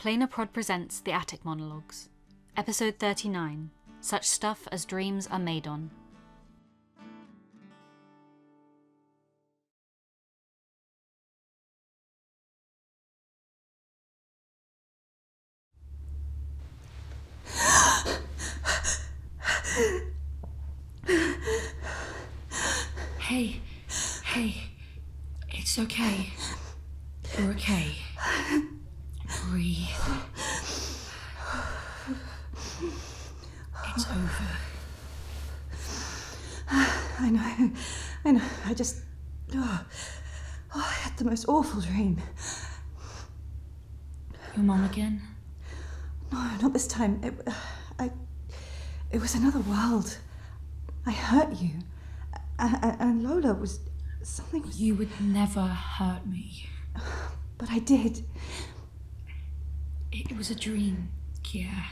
Planar Prod presents The Attic Monologues, Episode 39, Such Stuff as Dreams Are Made On. Hey, it's okay. You're okay. Breathe. It's over. I know. I just... I had the most awful dream. Your mom again? No, not this time. It was another world. I hurt you. And Lola was... something... You would never hurt me. But I did. It was a dream, Kier.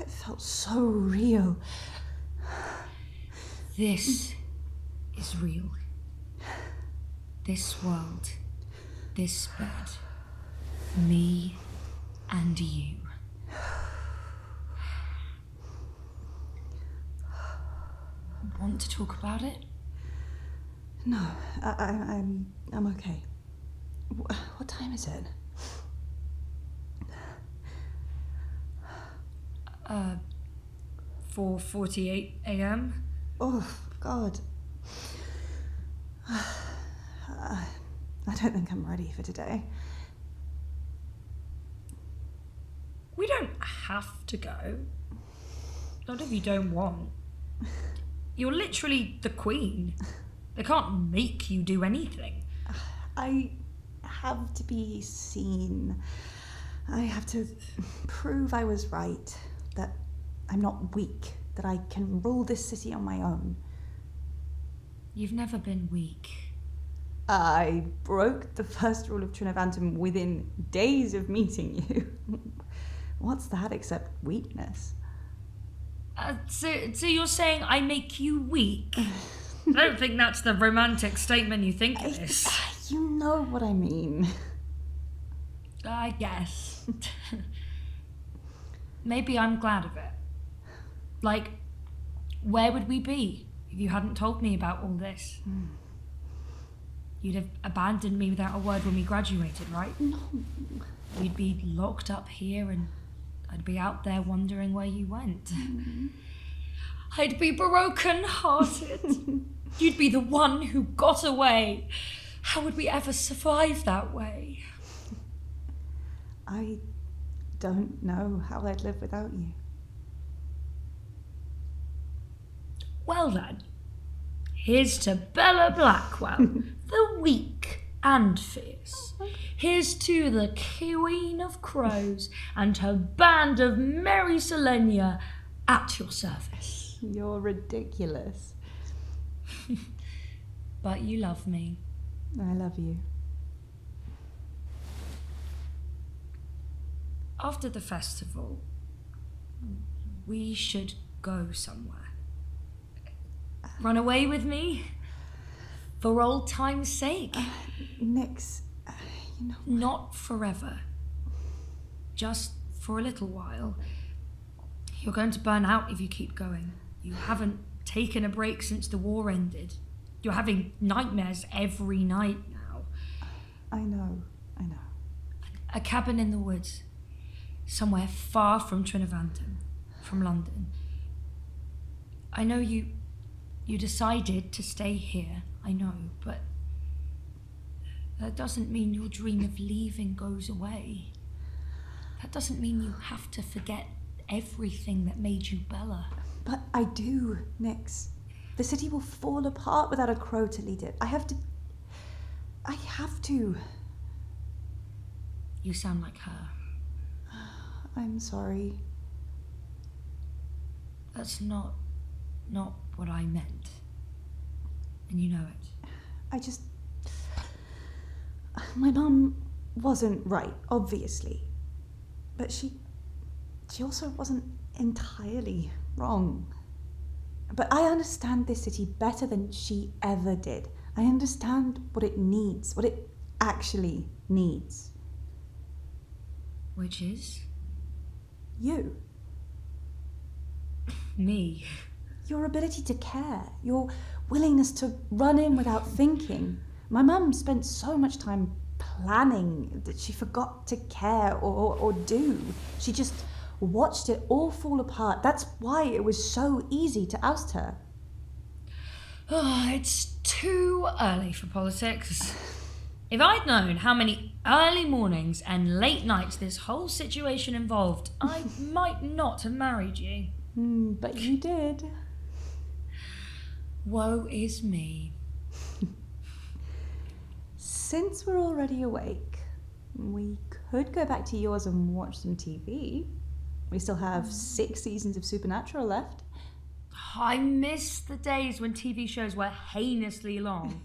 It felt so real. This is real. This world. This bed. Me and you. Want to talk about it? No, I'm okay. What time is it? 4:48 a.m. Oh, God. I don't think I'm ready for today. We don't have to go. Not if you don't want. You're literally the queen. They can't make you do anything. I have to be seen. I have to prove I was right, that I'm not weak, that I can rule this city on my own. You've never been weak. I broke the first rule of Trinovantum within days of meeting you. What's that except weakness? So you're saying I make you weak? I don't think that's the romantic statement you think it is. You know what I mean. I guess. Maybe I'm glad of it. Like, where would we be if you hadn't told me about all this? You'd have abandoned me without a word when we graduated, right? No. You'd be locked up here and I'd be out there wondering where you went. I'd be broken-hearted. You'd be the one who got away. How would we ever survive that way? I don't know how I'd live without you. Well then, here's to Bella Blackwell, the weak and fierce. Here's to the Queen of Crows and her band of merry Selenia at your service. You're ridiculous. But you love me. I love you. After the festival, we should go somewhere. Run away with me? For old time's sake? Nix, Not forever. Just for a little while. You're going to burn out if you keep going. You haven't taken a break since the war ended. You're having nightmares every night now. I know. A cabin in the woods. Somewhere far from Trinovantum. From London. I know you decided to stay here. I know, but that doesn't mean your dream of leaving goes away. That doesn't mean you have to forget everything that made you Bella. But I do, Nix. The city will fall apart without a crow to lead it. I have to. You sound like her. I'm sorry. That's not what I meant. And you know it. My mum wasn't right, obviously. But she also wasn't entirely wrong. But I understand this city better than she ever did. I understand what it needs, what it actually needs. Which is? You. Me. Your ability to care. Your willingness to run in without thinking. My mum spent so much time planning that she forgot to care or do. She just watched it all fall apart. That's why it was so easy to oust her. Oh, it's too early for politics. If I'd known how many early mornings and late nights this whole situation involved, I might not have married you. But you did. Woe is me. Since we're already awake, we could go back to yours and watch some TV. We still have 6 seasons of Supernatural left. I miss the days when TV shows were heinously long.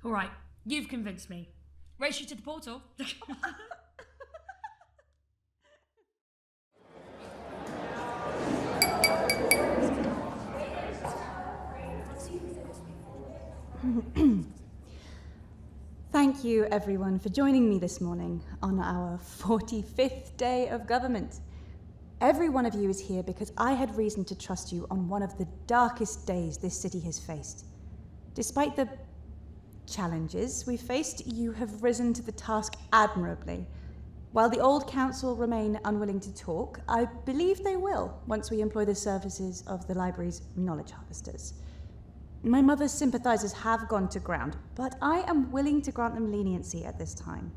All right, you've convinced me. Race you to the portal. Thank you, everyone, for joining me this morning on our 45th day of government. Every one of you is here because I had reason to trust you on one of the darkest days this city has faced. Despite the challenges we faced, you have risen to the task admirably. While the old council remain unwilling to talk, I believe they will once we employ the services of the library's knowledge harvesters. My mother's sympathisers have gone to ground, but I am willing to grant them leniency at this time.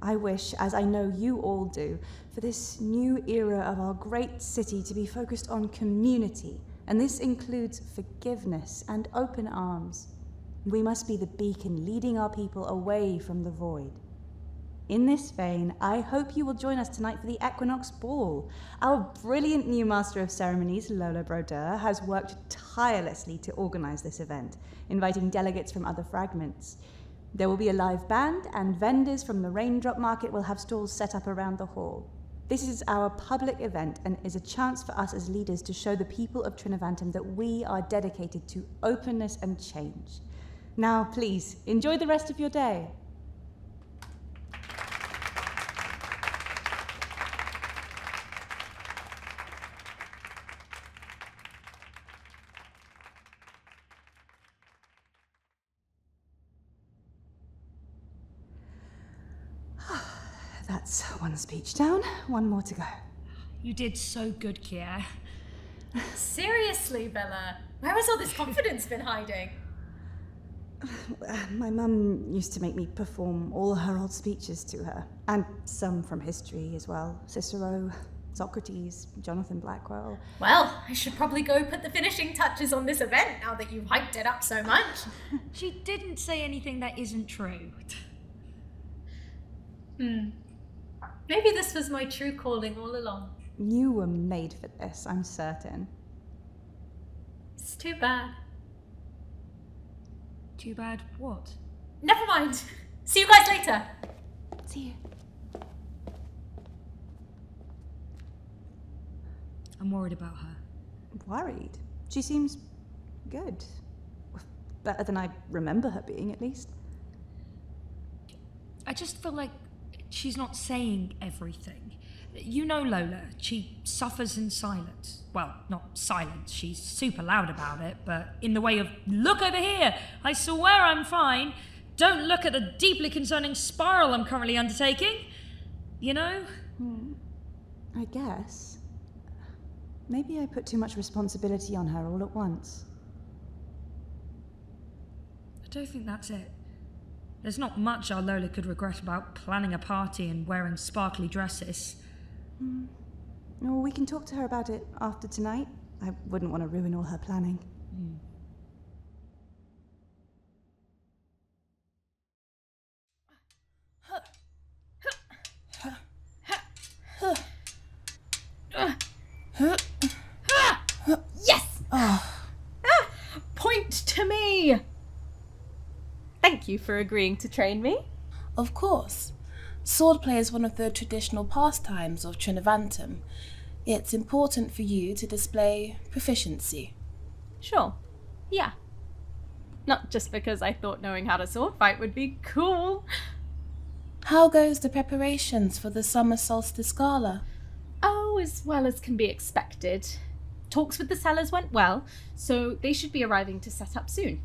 I wish, as I know you all do, for this new era of our great city to be focused on community, and this includes forgiveness and open arms. We must be the beacon leading our people away from the void. In this vein, I hope you will join us tonight for the Equinox Ball. Our brilliant new Master of Ceremonies, Lola Brodeur, has worked tirelessly to organise this event, inviting delegates from other fragments. There will be a live band, and vendors from the Raindrop Market will have stalls set up around the hall. This is our public event and is a chance for us as leaders to show the people of Trinivantum that we are dedicated to openness and change. Now, please, enjoy the rest of your day. That's one speech down, one more to go. You did so good, Kier. Seriously, Bella, where has all this confidence been hiding? My mum used to make me perform all her old speeches to her, and some from history as well. Cicero, Socrates, Jonathan Blackwell. Well, I should probably go put the finishing touches on this event now that you've hyped it up so much. She didn't say anything that isn't true. Maybe this was my true calling all along. You were made for this, I'm certain. It's too bad. Too bad what? Never mind. See you guys later. See you. I'm worried about her. Worried? She seems good. Better than I remember her being, at least. I just feel like she's not saying everything. You know Lola, she suffers in silence. Well, not silence, she's super loud about it, but in the way of, look over here, I swear I'm fine. Don't look at the deeply concerning spiral I'm currently undertaking. You know? I guess. Maybe I put too much responsibility on her all at once. I don't think that's it. There's not much our Lola could regret about planning a party and wearing sparkly dresses. No, we can talk to her about it after tonight. I wouldn't want to ruin all her planning. Yes! Point to me! Thank you for agreeing to train me. Of course. Swordplay is one of the traditional pastimes of Trinivantum. It's important for you to display proficiency. Sure. Yeah. Not just because I thought knowing how to sword fight would be cool. How goes the preparations for the summer solstice gala? Oh, as well as can be expected. Talks with the sellers went well, so they should be arriving to set up soon.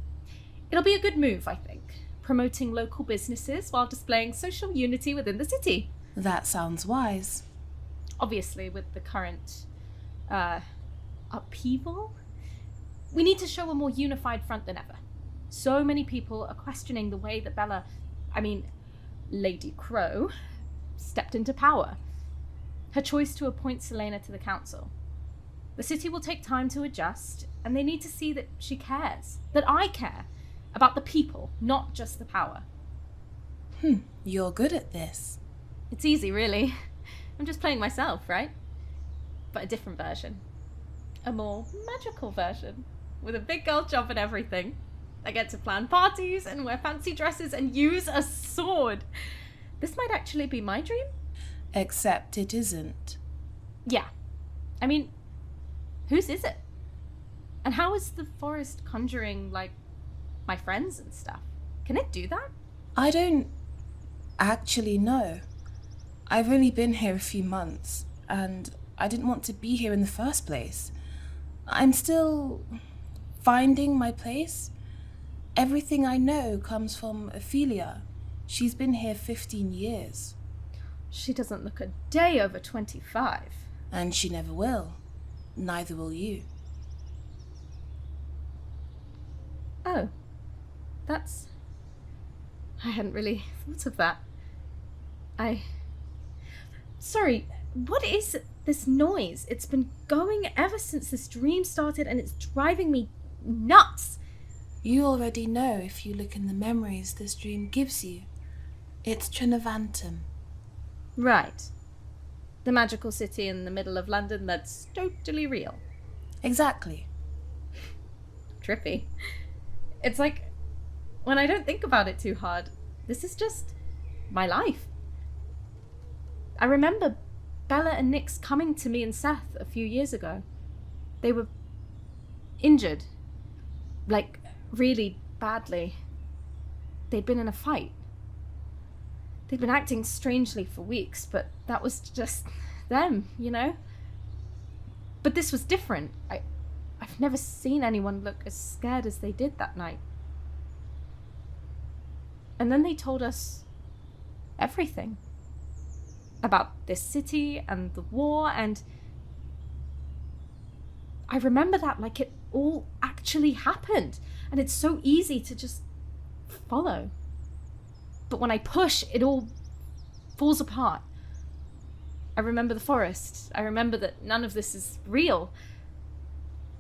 It'll be a good move, I think, promoting local businesses while displaying social unity within the city. That sounds wise. Obviously, with the current upheaval, we need to show a more unified front than ever. So many people are questioning the way that Lady Crow, stepped into power. Her choice to appoint Selena to the council. The city will take time to adjust, and they need to see that she cares, that I care, about the people, not just the power. You're good at this. It's easy, really. I'm just playing myself, right? But a different version. A more magical version, with a big girl job and everything. I get to plan parties and wear fancy dresses and use a sword. This might actually be my dream. Except it isn't. Yeah. I mean, whose is it? And how is the forest conjuring, my friends and stuff? Can it do that? I don't actually know. I've only been here a few months, and I didn't want to be here in the first place. I'm still finding my place. Everything I know comes from Ophelia. She's been here 15 years. She doesn't look a day over 25. And she never will. Neither will you. Oh. I hadn't really thought of that. Sorry, what is this noise? It's been going ever since this dream started and it's driving me nuts. You already know if you look in the memories this dream gives you. It's Trinivantum. Right. The magical city in the middle of London that's totally real. Exactly. Trippy. It's like, when I don't think about it too hard, this is just my life. I remember Bella and Nyx coming to me and Seth a few years ago. They were injured. Really badly. They'd been in a fight. They'd been acting strangely for weeks, but that was just them, you know? But this was different. I've never seen anyone look as scared as they did that night. And then they told us everything. About this city and the war, and I remember that like it all actually happened, and it's so easy to just follow. But when I push, it all falls apart. I remember the forest. I remember that none of this is real.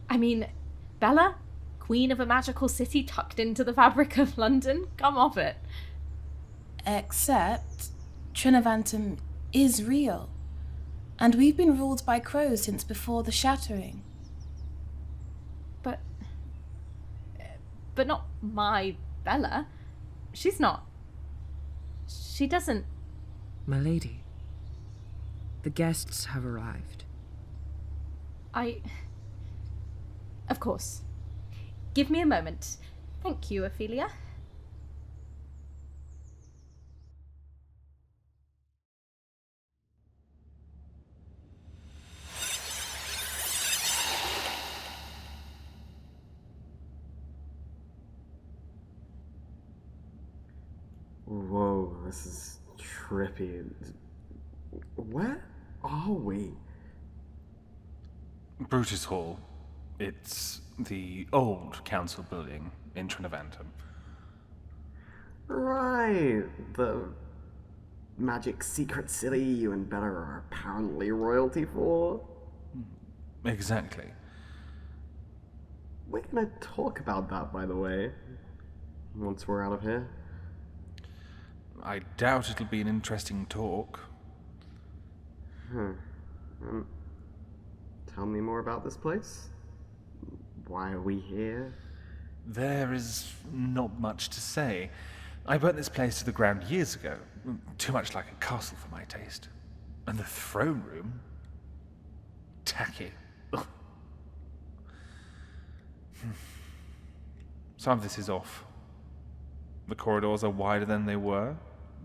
I mean, Bella, queen of a magical city tucked into the fabric of London, come off it. Except Trinivantum is real, and we've been ruled by crows since before the shattering. But not my Bella. She's not. She doesn't... My lady, the guests have arrived. Of course. Give me a moment. Thank you, Ophelia. Whoa, this is trippy. Where are we? Brutus Hall. It's the old council building in Trinivantum. Right, the magic secret city you and Bella are apparently royalty for. Exactly. We're gonna talk about that, by the way, once we're out of here. I doubt it'll be an interesting talk. Tell me more about this place. Why are we here? There is not much to say. I burnt this place to the ground years ago. Too much like a castle for my taste. And the throne room? Tacky. Ugh. Some of this is off. The corridors are wider than they were.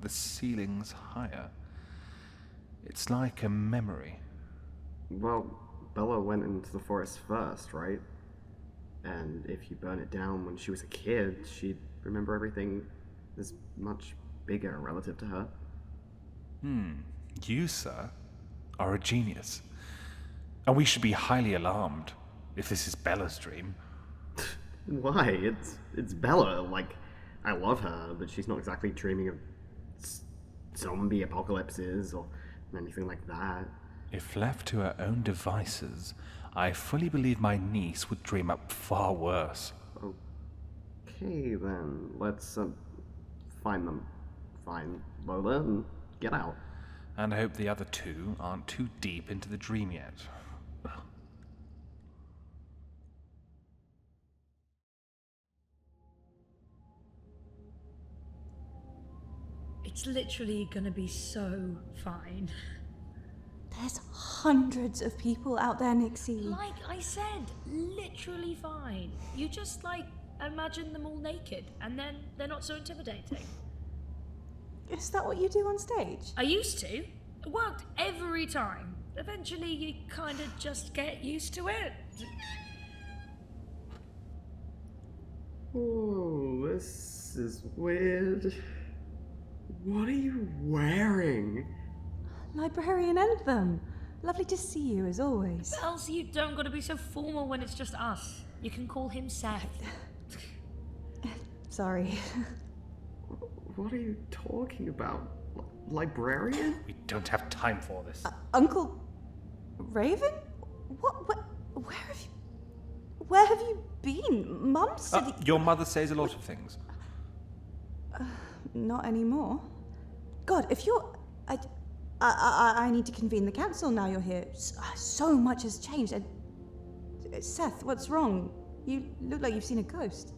the ceiling's higher. It's like a memory. Well, Bella went into the forest first, right? And if you burn it down when she was a kid, she'd remember everything as much bigger relative to her. You, sir, are a genius. And we should be highly alarmed if this is Bella's dream. Why? It's Bella. Like, I love her, but she's not exactly dreaming of zombie apocalypses or anything like that. If left to her own devices, I fully believe my niece would dream up far worse. Okay, then. Let's, find them. Find Lola and get out. And I hope the other two aren't too deep into the dream yet. It's literally gonna be so fine. There's hundreds of people out there, Nixie. Like I said, literally fine. You just, imagine them all naked, and then they're not so intimidating. Is that what you do on stage? I used to. It worked every time. Eventually, you kind of just get used to it. Oh, this is weird. What are you wearing? Librarian Entham. Lovely to see you, as always. Elsie, you don't gotta be so formal when it's just us. You can call him Seth. Sorry. What are you talking about? Librarian? We don't have time for this. Uncle Raven? Where have you been? Mum said Your mother says a lot of things. Not anymore. God, if you're... I need to convene the council now you're here. So much has changed. Seth, what's wrong? You look like you've seen a ghost.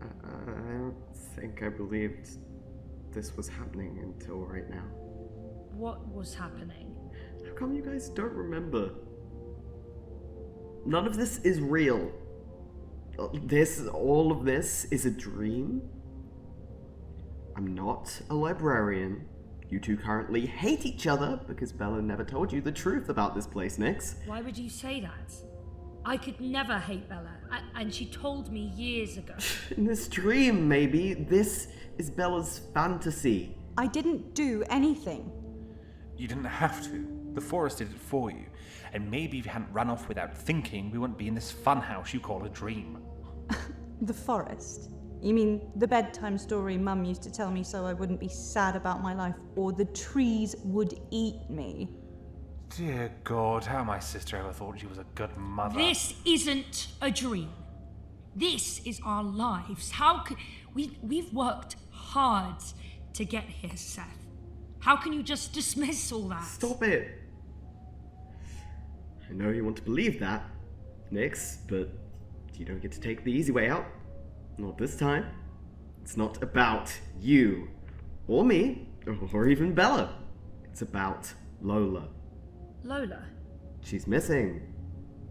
I don't think I believed this was happening until right now. What was happening? How come you guys don't remember? None of this is real. All of this is a dream. I'm not a librarian. You two currently hate each other because Bella never told you the truth about this place, Nix. Why would you say that? I could never hate Bella, and she told me years ago. In this dream, maybe. This is Bella's fantasy. I didn't do anything. You didn't have to. The forest did it for you. And maybe if you hadn't run off without thinking, we wouldn't be in this funhouse you call a dream. The forest? You mean the bedtime story Mum used to tell me so I wouldn't be sad about my life or the trees would eat me? Dear God, how my sister ever thought she was a good mother. This isn't a dream. This is our lives. How could... We've worked hard to get here, Seth. How can you just dismiss all that? Stop it. I know you want to believe that, Nix, but you don't get to take the easy way out. Not this time. It's not about you, or me, or even Bella. It's about Lola. Lola? She's missing.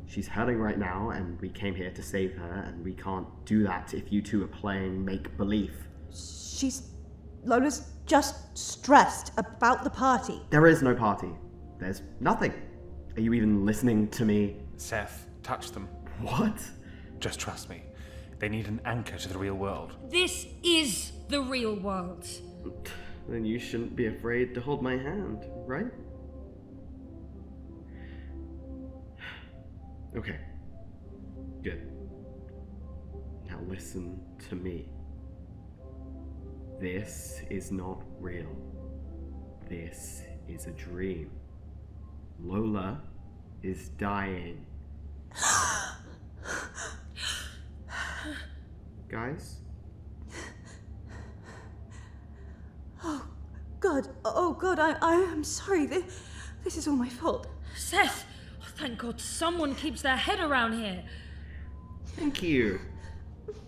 She's hurting right now, and we came here to save her, and we can't do that if you two are playing make-believe. Lola's just stressed about the party. There is no party. There's nothing. Are you even listening to me? Seth, touch them. What? Just trust me. They need an anchor to the real world. This is the real world. Then you shouldn't be afraid to hold my hand, right? Okay. Good. Now listen to me. This is not real. This is a dream. Lola is dying. Guys? Oh God, I am sorry. This is all my fault. Seth! Oh, thank God someone keeps their head around here. Thank you.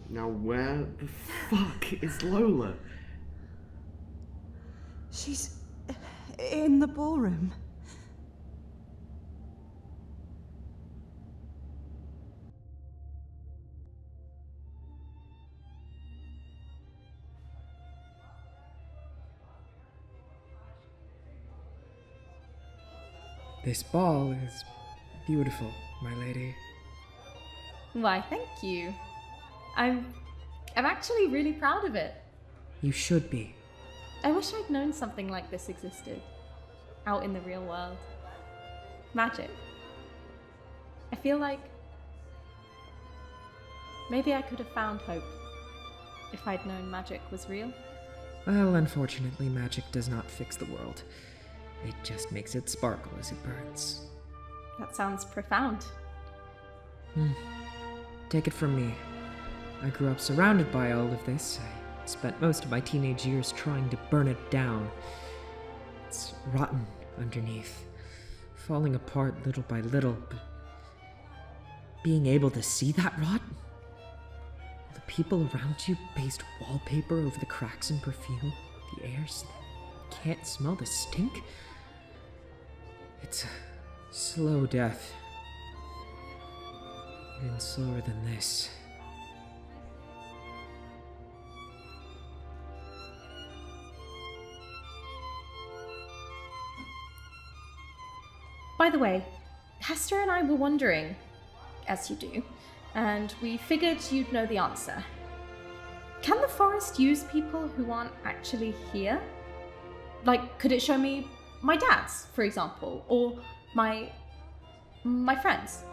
Now where the fuck is Lola? She's in the ballroom. This ball is beautiful, my lady. Why, thank you. I'm actually really proud of it. You should be. I wish I'd known something like this existed. Out in the real world. Magic. I feel like maybe I could have found hope if I'd known magic was real. Well, unfortunately, magic does not fix the world. It just makes it sparkle as it burns. That sounds profound. Take it from me. I grew up surrounded by all of this. I spent most of my teenage years trying to burn it down. It's rotten underneath, falling apart little by little, but being able to see that rot? The people around you paste wallpaper over the cracks and perfume the air so they can't smell the stink? It's a slow death. Even slower than this. By the way, Hester and I were wondering, as you do, and we figured you'd know the answer. Can the forest use people who aren't actually here? Like, could it show me my dad's, for example, or my friends?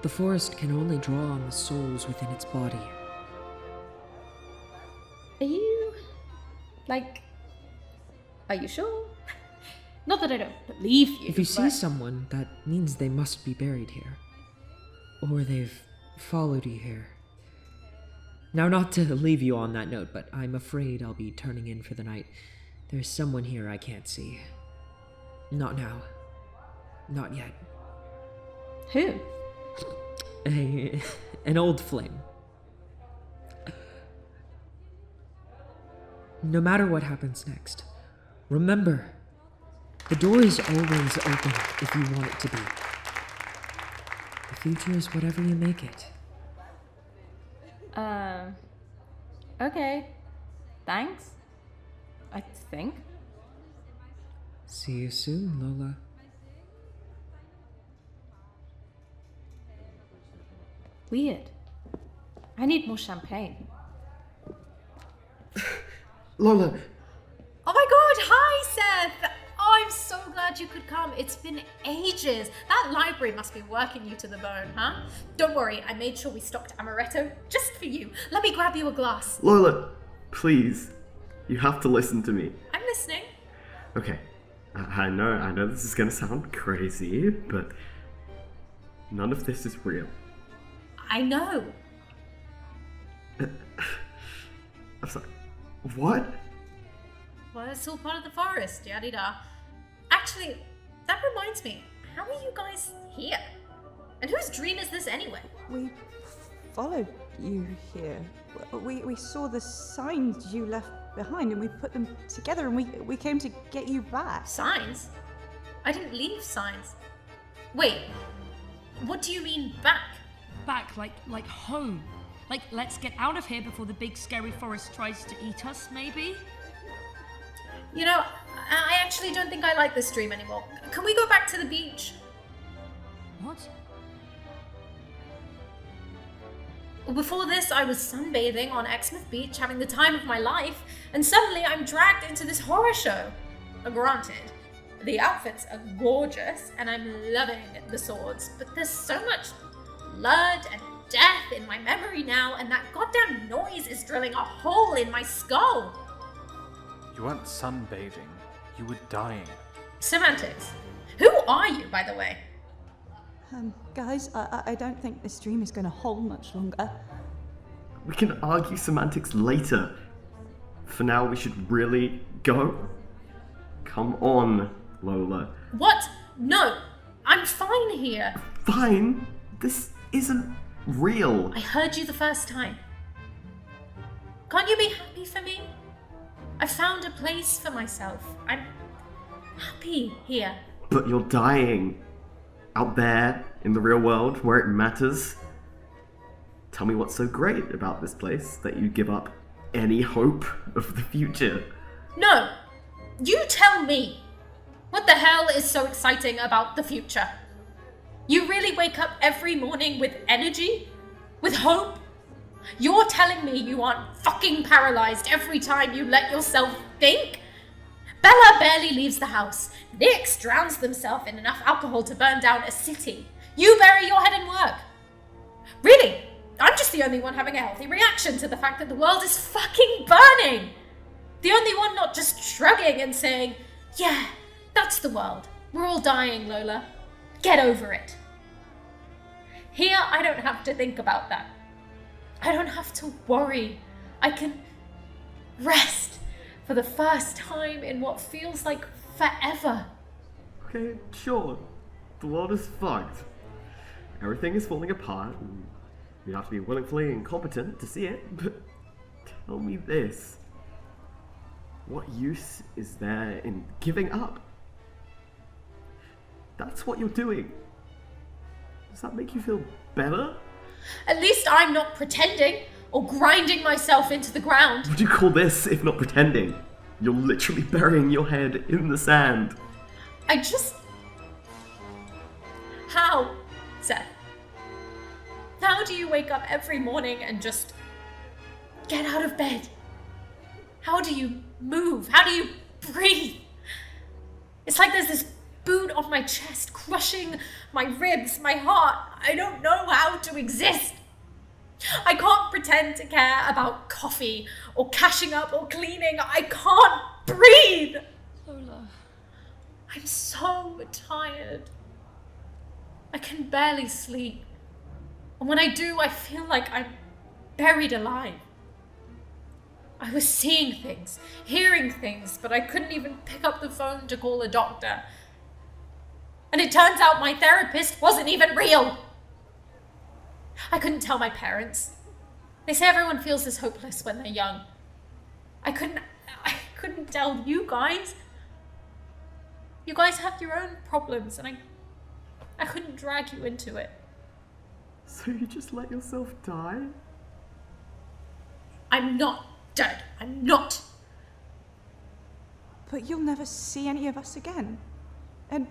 The forest can only draw on the souls within its body. Are you sure? Not that I don't believe you. If you see someone, that means they must be buried here. Or they've followed you here. Now, not to leave you on that note, but I'm afraid I'll be turning in for the night. There's someone here I can't see. Not now. Not yet. Who? An old flame. No matter what happens next, remember, the door is always open if you want it to be. The future is whatever you make it. Okay. Thanks. I think. See you soon, Lola. Weird. I need more champagne. Lola! Oh my god, hi Seth! Oh, I'm so glad you could come. It's been ages. That library must be working you to the bone, huh? Don't worry, I made sure we stocked amaretto just for you. Let me grab you a glass. Lola, please. You have to listen to me. I'm listening. Okay, I know this is gonna sound crazy, but none of this is real. I know. I'm sorry. What? Well, it's all part of the forest, yada-da. Actually, that reminds me, how are you guys here? And whose dream is this anyway? We followed you here. We saw the signs you left behind and we put them together and we came to get you back. Signs? I didn't leave signs. Wait, what do you mean back? Back, like home. Like, let's get out of here before the big scary forest tries to eat us, maybe? You know, I actually don't think I like this dream anymore. Can we go back to the beach? What? Well, before this, I was sunbathing on Exmouth Beach, having the time of my life, and suddenly I'm dragged into this horror show. Granted, the outfits are gorgeous, and I'm loving the swords, but there's so much blood and death in my memory now, and that goddamn noise is drilling a hole in my skull. You weren't sunbathing. You were dying. Semantics. Who are you, by the way? Guys, I don't think this dream is going to hold much longer. We can argue semantics later. For now, we should really go. Come on, Lola. What? No, I'm fine here. Fine? This isn't real. I heard you the first time. Can't you be happy for me? I found a place for myself. I'm happy here. But you're dying. Out there, in the real world, where it matters. Tell me what's so great about this place that you give up any hope of the future. No, you tell me. What the hell is so exciting about the future? You really wake up every morning with energy? With hope? You're telling me you aren't fucking paralyzed every time you let yourself think? Bella barely leaves the house. Nix drowns themselves in enough alcohol to burn down a city. You bury your head in work. Really? I'm just the only one having a healthy reaction to the fact that the world is fucking burning. The only one not just shrugging and saying, yeah, that's the world. We're all dying, Lola. Get over it. Here, I don't have to think about that. I don't have to worry. I can rest for the first time in what feels like forever. Okay, sure. The world is fucked. Everything is falling apart, and you have to be willfully incompetent to see it, but tell me this. What use is there in giving up? That's what you're doing. Does that make you feel better? At least I'm not pretending or grinding myself into the ground. What do you call this if not pretending? You're literally burying your head in the sand. How, Seth? How do you wake up every morning and just get out of bed? How do you move? How do you breathe? It's like there's this boot on my chest, crushing my ribs, my heart. I don't know how to exist. I can't pretend to care about coffee or cashing up or cleaning. I can't breathe. Lola. I'm so tired. I can barely sleep. And when I do, I feel like I'm buried alive. I was seeing things, hearing things, but I couldn't even pick up the phone to call a doctor. And it turns out my therapist wasn't even real. I couldn't tell my parents. They say everyone feels this hopeless when they're young. I couldn't tell you guys. You guys have your own problems, and I couldn't drag you into it. So you just let yourself die? I'm not dead. I'm not. But you'll never see any of us again. And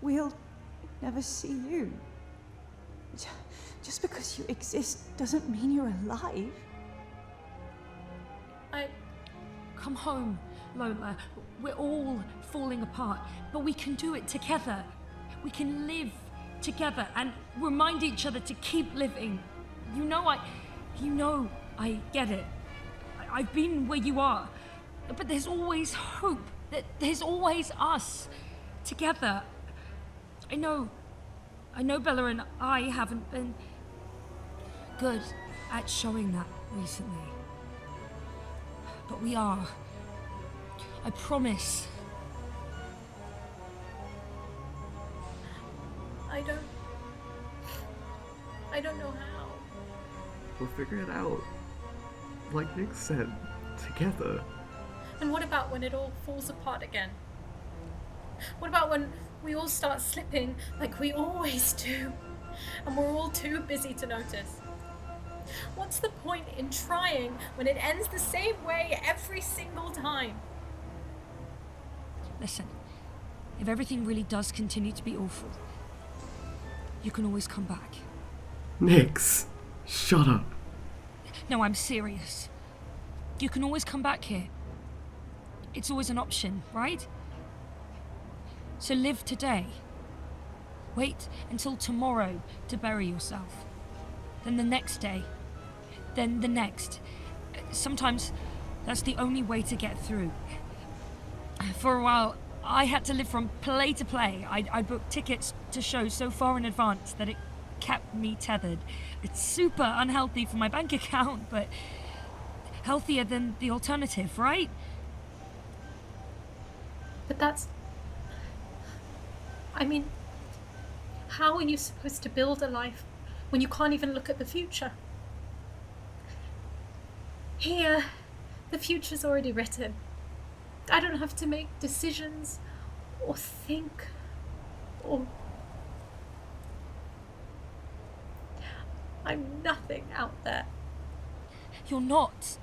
we'll never see you. Just because you exist doesn't mean you're alive. Come home, Lola. We're all falling apart, but we can do it together. We can live together and remind each other to keep living. You know I get it. I've been where you are, but there's always hope. There's always us together. I know Bella and I haven't been good at showing that recently. But we are. I promise. I don't know how. We'll figure it out. Like Nick said, together. And what about when it all falls apart again? What about when we all start slipping like we always do, and we're all too busy to notice? What's the point in trying when it ends the same way every single time? Listen, if everything really does continue to be awful, you can always come back. Nix, shut up. No, I'm serious. You can always come back here. It's always an option, right? So live today. Wait until tomorrow to bury yourself. Then the next day. Then the next. Sometimes that's the only way to get through. For a while, I had to live from play to play. I booked tickets to shows so far in advance that it kept me tethered. It's super unhealthy for my bank account, but healthier than the alternative, right? But how are you supposed to build a life when you can't even look at the future? Here, the future's already written. I don't have to make decisions or think or... I'm nothing out there. You're not.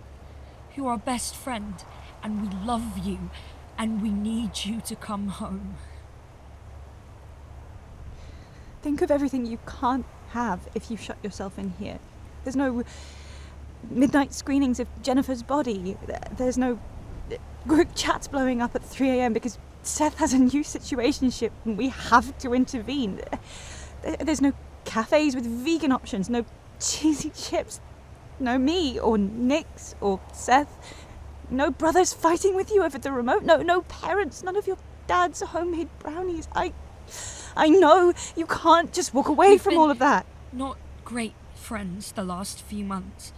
You're our best friend, and we love you. and we need you to come home. Think of everything you can't have if you shut yourself in here. There's no midnight screenings of Jennifer's body. There's no group chats blowing up at 3 a.m. because Seth has a new situationship and we have to intervene. There's no cafes with vegan options, no cheesy chips, no me or Nix or Seth, no brothers fighting with you over the remote, no parents, none of your dad's homemade brownies. I know you can't just walk away We've from been all of that. Not great friends the last few months,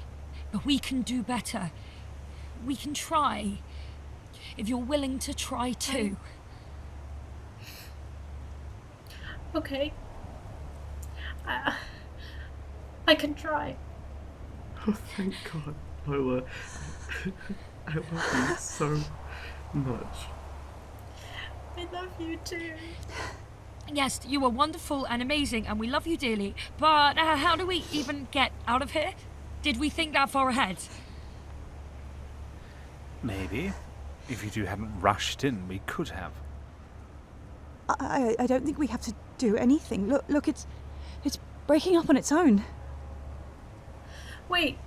but we can do better. We can try. If you're willing to try too. Okay. I can try. Oh, thank God, Lola. I love you so much. I love you too. Yes, you were wonderful and amazing, and we love you dearly, but how do we even get out of here? Did we think that far ahead? Maybe. If you two hadn't rushed in, we could have. I don't think we have to do anything. Look, it's breaking up on its own. Wait.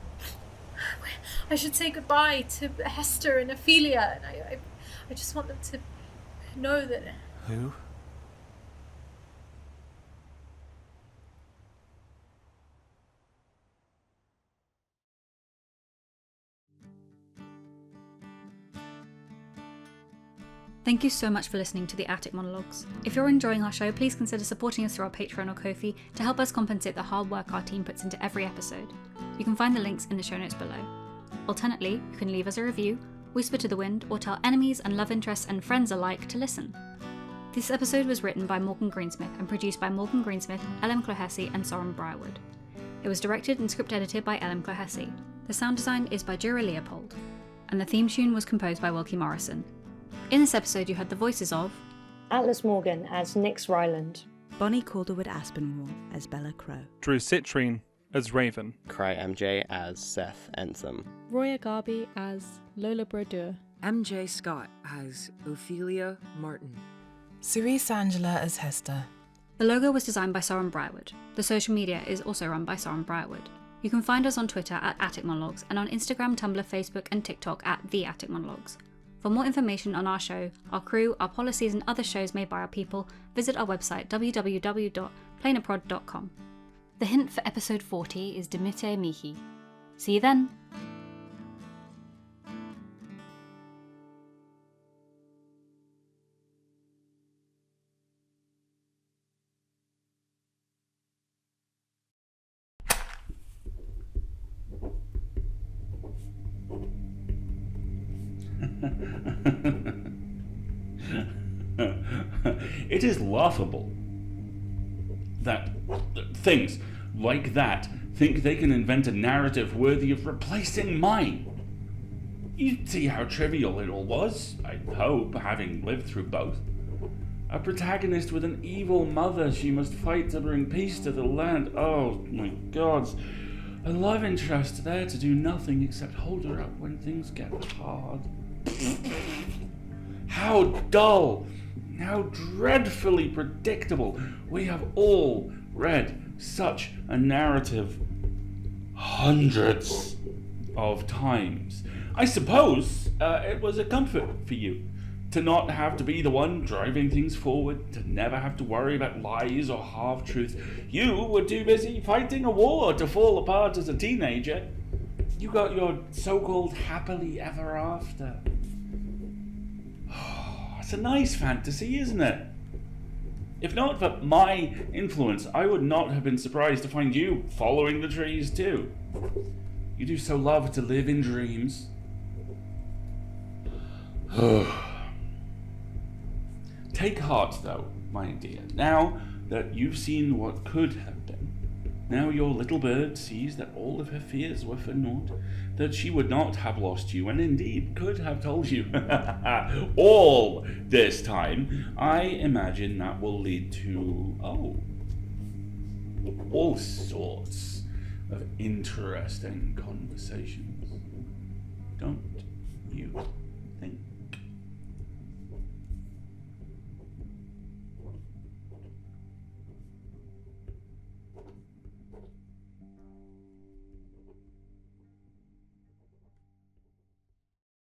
I should say goodbye to Hester and Ophelia, and I just want them to know that... Who? Thank you so much for listening to the Attic Monologues. If you're enjoying our show, please consider supporting us through our Patreon or Ko-fi to help us compensate the hard work our team puts into every episode. You can find the links in the show notes below. Alternately, you can leave us a review, whisper to the wind, or tell enemies and love interests and friends alike to listen. This episode was written by Morgan Greensmith and produced by Morgan Greensmith, Clohessy, and Sorren Briarwood. It was directed and script edited by Clohessy. The sound design is by Dura Leopold, and the theme tune was composed by Wilkie Morrison. In this episode, you heard the voices of Atlas Morgan as Nix Ryland, Bonnie Calderwood Aspinwall as Bella Crow, Drew Citrine as Raven, Cry MJ as Seth Entham, Roya Gharbi as Lola Brodeur, MJ Scott as Ophelia Martin, Cerise Angela as Hester. The logo was designed by Sorren Briarwood. The social media is also run by Sorren Briarwood. You can find us on Twitter at Attic Monologues and on Instagram, Tumblr, Facebook, and TikTok at The Attic Monologues. For more information on our show, our crew, our policies, and other shows made by our people, visit our website www.plainaprod.com. The hint for episode 40 is Demite Mihi. See you then! It is laughable that things like that think they can invent a narrative worthy of replacing mine. You see how trivial it all was, I hope, having lived through both. A protagonist with an evil mother she must fight to bring peace to the land. Oh my gods. A love interest there to do nothing except hold her up when things get hard. How dull! How dreadfully predictable! We have all read such a narrative hundreds of times. I suppose it was a comfort for you to not have to be the one driving things forward, to never have to worry about lies or half-truths. You were too busy fighting a war to fall apart as a teenager. You got your so-called happily ever after. It's a nice fantasy, isn't it? If not for my influence, I would not have been surprised to find you following the trees too. You do so love to live in dreams. Take heart, though, my dear. Now that you've seen what could have been, now your little bird sees that all of her fears were for naught, that she would not have lost you, and indeed could have told you all this time. I imagine that will lead to, all sorts of interesting conversations. Don't